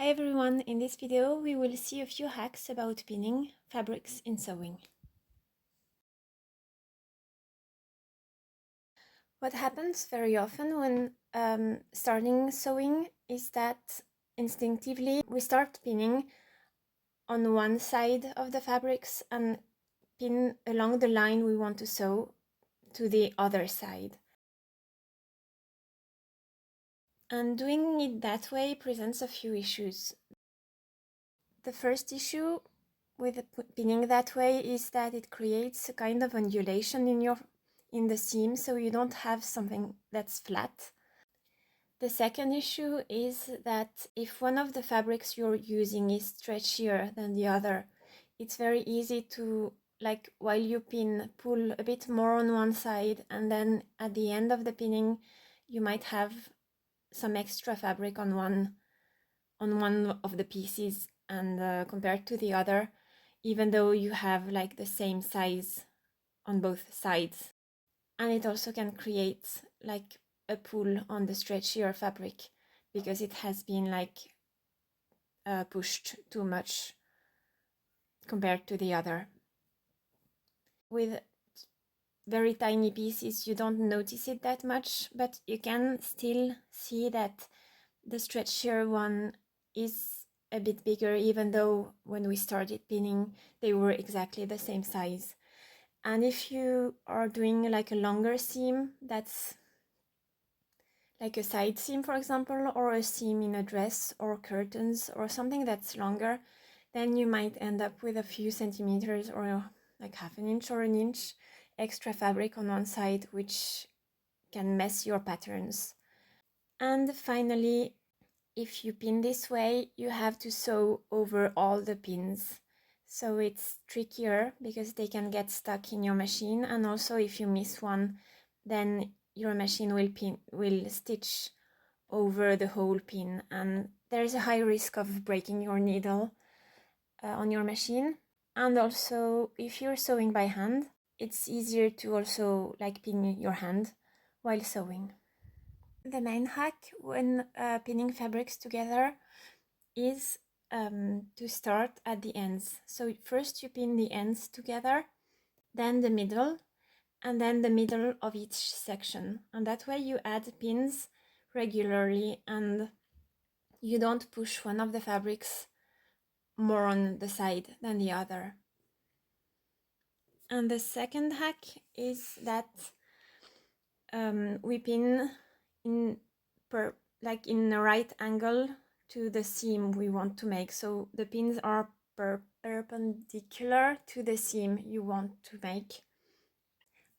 Hi everyone, in this video we will see a few hacks about pinning fabrics in sewing. What happens very often when starting sewing is that instinctively we start pinning on one side of the fabrics and pin along the line we want to sew to the other side. And doing it that way presents a few issues. The first issue with pinning that way is that it creates a kind of undulation in the seam, so you don't have something that's flat. The second issue is that if one of the fabrics you're using is stretchier than the other, it's very easy to, like while you pin, pull a bit more on one side, and then at the end of the pinning you might have some extra fabric on one of the pieces, and compared to the other, even though you have like the same size on both sides. And it also can create like a pull on the stretchier fabric because it has been like pushed too much compared to the other. With very tiny pieces you don't notice it that much, but you can still see that the stretchier one is a bit bigger, even though when we started pinning they were exactly the same size. And if you are doing like a longer seam, that's like a side seam for example, or a seam in a dress or curtains or something that's longer, then you might end up with a few centimeters or like half an inch or an inch extra fabric on one side, which can mess your patterns. And finally, if you pin this way, you have to sew over all the pins. So it's trickier because they can get stuck in your machine, and also if you miss one, then your machine will stitch over the whole pin, and there's a high risk of breaking your needle on your machine. And also if you're sewing by hand, it's easier to also like pin your hand while sewing. The main hack when pinning fabrics together is to start at the ends. So first you pin the ends together, then the middle, and then the middle of each section. And that way you add pins regularly and you don't push one of the fabrics more on the side than the other. And the second hack is that we pin in in a right angle to the seam we want to make. So the pins are perpendicular to the seam you want to make.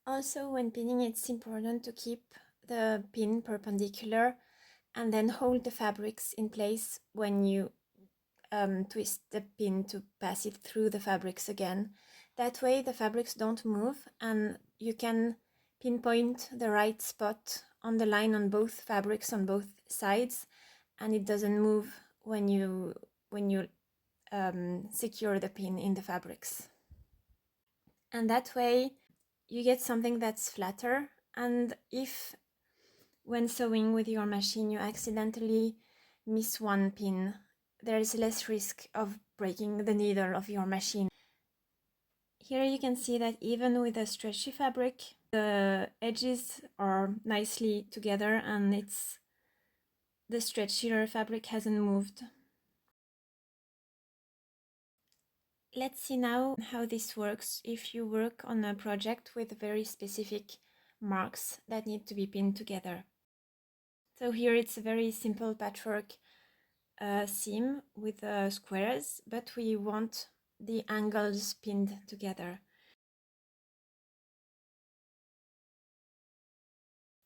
Also, when pinning, it's important to keep the pin perpendicular and then hold the fabrics in place when you twist the pin to pass it through the fabrics again. That way the fabrics don't move and you can pinpoint the right spot on the line on both fabrics on both sides, and it doesn't move when you secure the pin in the fabrics. And that way you get something that's flatter, and if when sewing with your machine you accidentally miss one pin, there is less risk of breaking the needle of your machine. Here you can see that even with a stretchy fabric, the edges are nicely together and the stretchier fabric hasn't moved. Let's see now how this works if you work on a project with very specific marks that need to be pinned together. So here it's a very simple patchwork seam with squares, but we want the angles pinned together.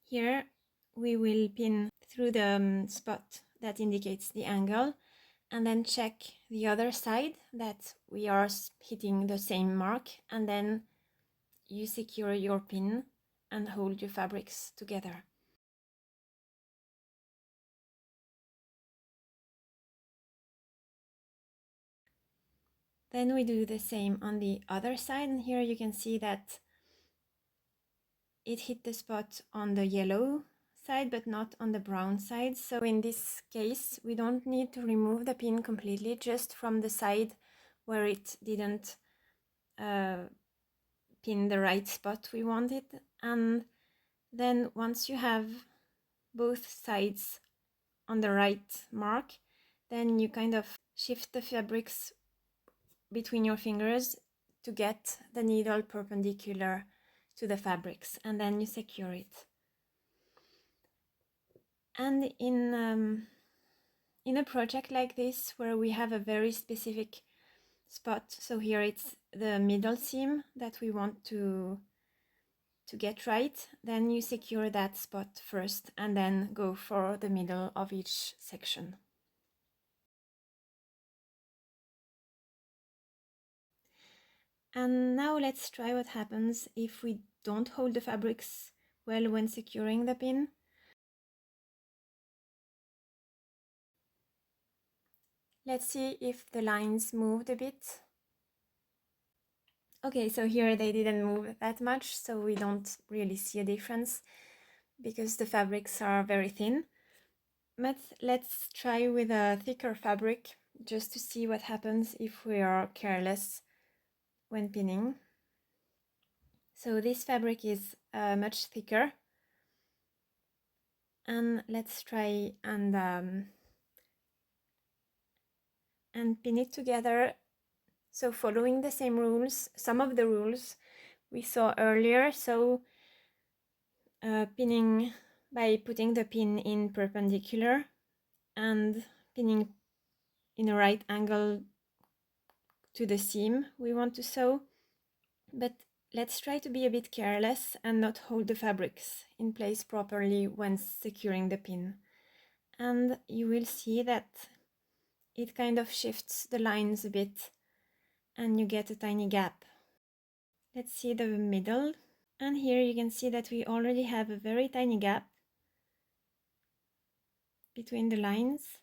Here we will pin through the spot that indicates the angle, and then check the other side that we are hitting the same mark, and then you secure your pin and hold your fabrics together. Then we do the same on the other side, and here you can see that it hit the spot on the yellow side but not on the brown side. So in this case, we don't need to remove the pin completely, just from the side where it didn't pin the right spot we wanted. And then once you have both sides on the right mark, then you kind of shift the fabrics between your fingers to get the needle perpendicular to the fabrics, and then you secure it. And in a project like this, where we have a very specific spot, so here it's the middle seam that we want to get right, then you secure that spot first and then go for the middle of each section. And now let's try what happens if we don't hold the fabrics well when securing the pin. Let's see if the lines moved a bit. Okay, so here they didn't move that much, so we don't really see a difference because the fabrics are very thin. But let's try with a thicker fabric just to see what happens if we are careless when pinning. So this fabric is much thicker, and let's try and pin it together. So following the same rules, some of the rules we saw earlier. So pinning by putting the pin in perpendicular and pinning in a right angle to the seam we want to sew. But let's try to be a bit careless and not hold the fabrics in place properly when securing the pin. And you will see that it kind of shifts the lines a bit and you get a tiny gap. Let's see the middle. And here you can see that we already have a very tiny gap between the lines.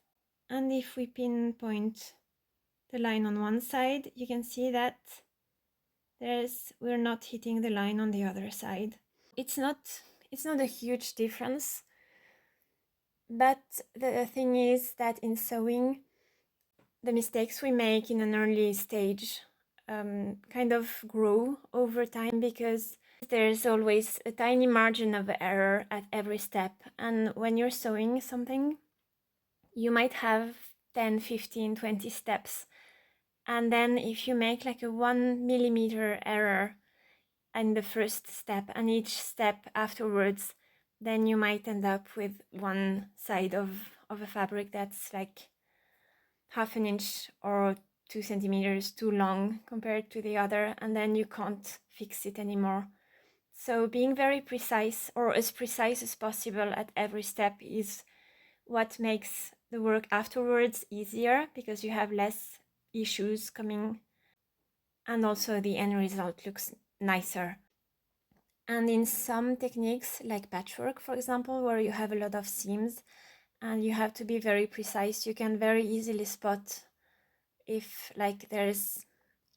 And if we pinpoint the line on one side, you can see that we're not hitting the line on the other side. It's not a huge difference, but the thing is that in sewing, the mistakes we make in an early stage kind of grow over time, because there's always a tiny margin of error at every step. And when you're sewing something, you might have 10, 15, 20 steps. And then if you make like a 1 millimeter error in the first step and each step afterwards, then you might end up with one side of a fabric that's like half an inch or 2 centimeters too long compared to the other, and then you can't fix it anymore. So being very precise, or as precise as possible at every step, is what makes the work afterwards easier, because you have less issues coming, and also the end result looks nicer. And in some techniques like patchwork, for example, where you have a lot of seams and you have to be very precise, you can very easily spot if like there's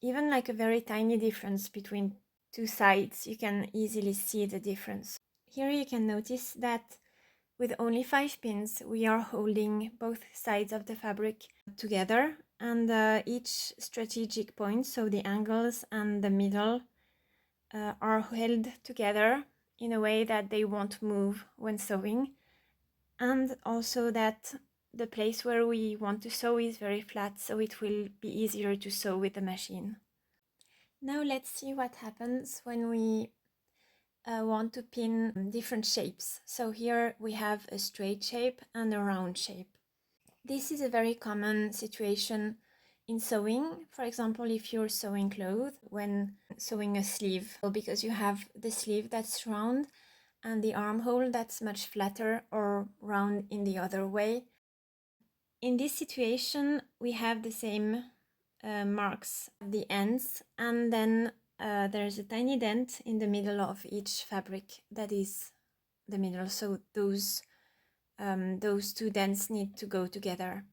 even like a very tiny difference between two sides. You can easily see the difference. Here you can notice that with only 5 pins, we are holding both sides of the fabric together, and each strategic point, so the angles and the middle, are held together in a way that they won't move when sewing, and also that the place where we want to sew is very flat, so it will be easier to sew with the machine. Now let's see what happens when we want to pin different shapes. So here we have a straight shape and a round shape. This is a very common situation in sewing. For example, if you're sewing clothes, when sewing a sleeve, because you have the sleeve that's round and the armhole that's much flatter or round in the other way. In this situation, we have the same marks at the ends, and then there's a tiny dent in the middle of each fabric that is the middle. So those two dents need to go together.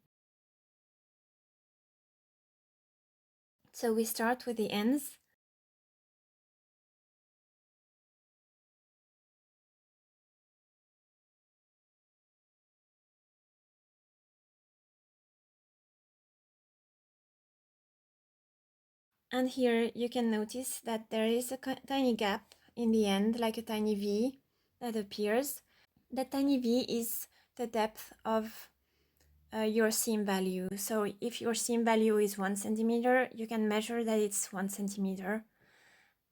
So we start with the ends. And here you can notice that there is a tiny gap in the end, like a tiny V that appears. That tiny V is the depth of your seam value. So if your seam value is 1 centimeter, you can measure that it's 1 centimeter.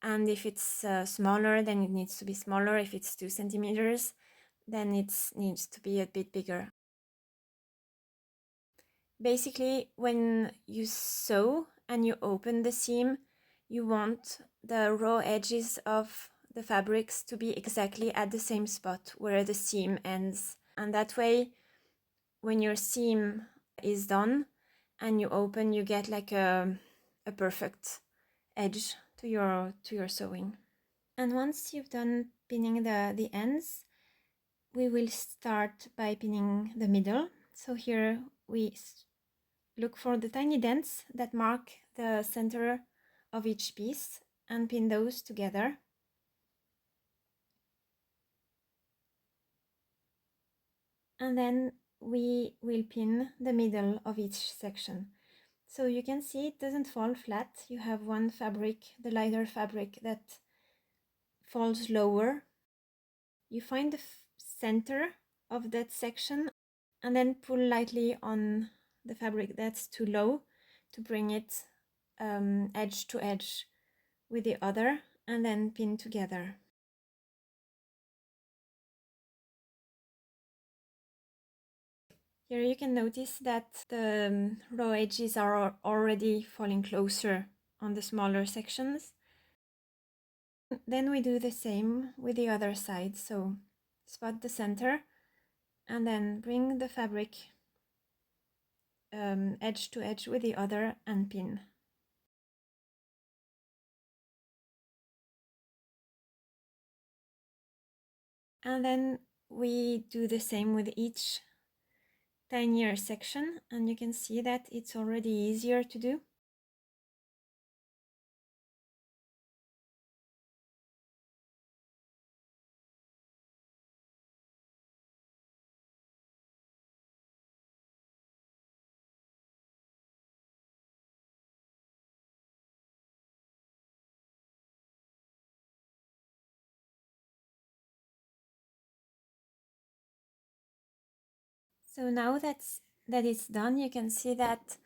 And if it's smaller, then it needs to be smaller. If it's 2 centimeters, then it needs to be a bit bigger. Basically, when you sew and you open the seam, you want the raw edges of the fabrics to be exactly at the same spot where the seam ends. And that way, when your seam is done and you open, you get like a perfect edge to your sewing. And once you've done pinning the ends, we will start by pinning the middle. So here we look for the tiny dents that mark the center of each piece and pin those together. And then we will pin the middle of each section. So you can see it doesn't fall flat. You have one fabric, the lighter fabric, that falls lower. You find the center of that section and then pull lightly on the fabric that's too low to bring it edge to edge with the other, and then pin together. Here you can notice that the raw edges are already falling closer on the smaller sections. Then we do the same with the other side. So spot the center and then bring the fabric edge to edge with the other and pin. And then we do the same with each tinier section, and you can see that it's already easier to do. So now that it's done, you can see that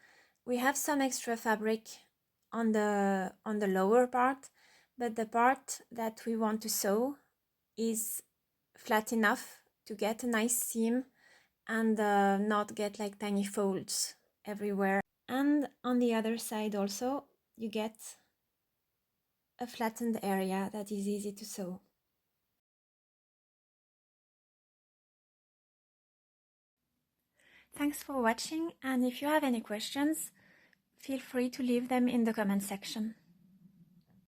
we have some extra fabric on the lower part, but the part that we want to sew is flat enough to get a nice seam and not get like tiny folds everywhere. And on the other side also, you get a flattened area that is easy to sew. Thanks for watching, and if you have any questions, feel free to leave them in the comment section.